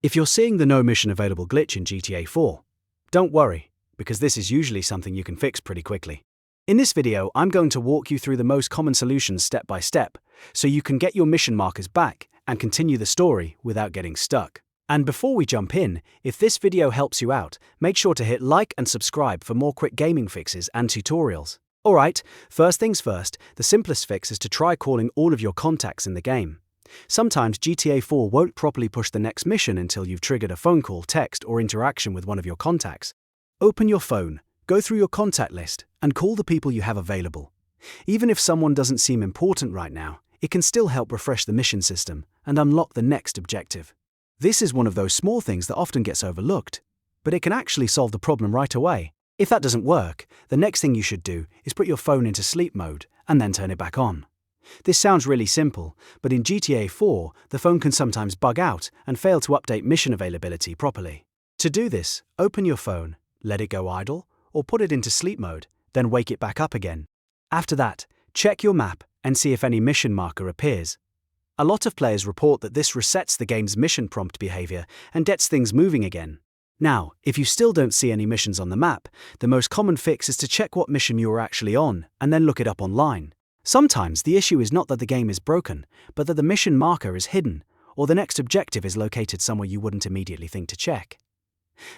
If you're seeing the no mission available glitch in GTA 4, don't worry, because this is usually something you can fix pretty quickly. In this video, I'm going to walk you through the most common solutions step by step, so you can get your mission markers back and continue the story without getting stuck. And before we jump in, if this video helps you out, make sure to hit like and subscribe for more quick gaming fixes and tutorials. Alright, first things first, the simplest fix is to try calling all of your contacts in the game. Sometimes GTA 4 won't properly push the next mission until you've triggered a phone call, text, or interaction with one of your contacts. Open your phone, go through your contact list, and call the people you have available. Even if someone doesn't seem important right now, it can still help refresh the mission system and unlock the next objective. This is one of those small things that often gets overlooked, but it can actually solve the problem right away. If that doesn't work, the next thing you should do is put your phone into sleep mode and then turn it back on. This sounds really simple, but in GTA 4, the phone can sometimes bug out and fail to update mission availability properly. To do this, open your phone, let it go idle, or put it into sleep mode, then wake it back up again. After that, check your map and see if any mission marker appears. A lot of players report that this resets the game's mission prompt behavior and gets things moving again. Now, if you still don't see any missions on the map, the most common fix is to check what mission you are actually on and then look it up online. Sometimes the issue is not that the game is broken, but that the mission marker is hidden, or the next objective is located somewhere you wouldn't immediately think to check.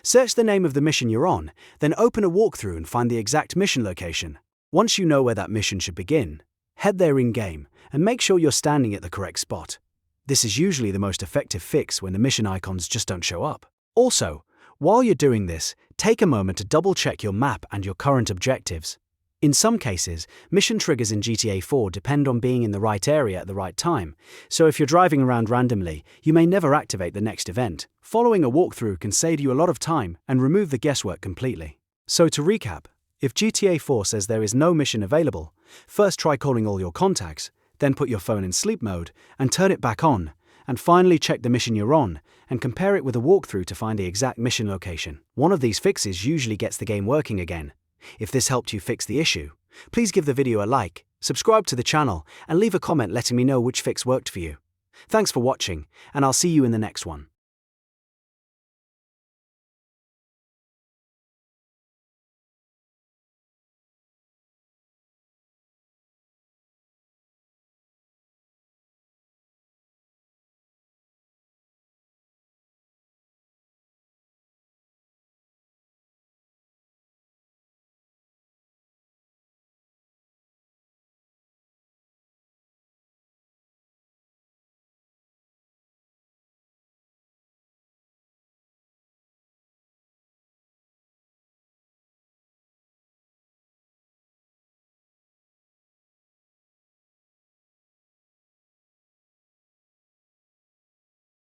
Search the name of the mission you're on, then open a walkthrough and find the exact mission location. Once you know where that mission should begin, head there in-game and make sure you're standing at the correct spot. This is usually the most effective fix when the mission icons just don't show up. Also, while you're doing this, take a moment to double-check your map and your current objectives. In some cases, mission triggers in GTA 4 depend on being in the right area at the right time, so if you're driving around randomly, you may never activate the next event. Following a walkthrough can save you a lot of time and remove the guesswork completely. So to recap, if GTA 4 says there is no mission available, first try calling all your contacts, then put your phone in sleep mode and turn it back on, and finally check the mission you're on and compare it with a walkthrough to find the exact mission location. One of these fixes usually gets the game working again. If this helped you fix the issue, please give the video a like, subscribe to the channel, and leave a comment letting me know which fix worked for you. Thanks for watching, and I'll see you in the next one.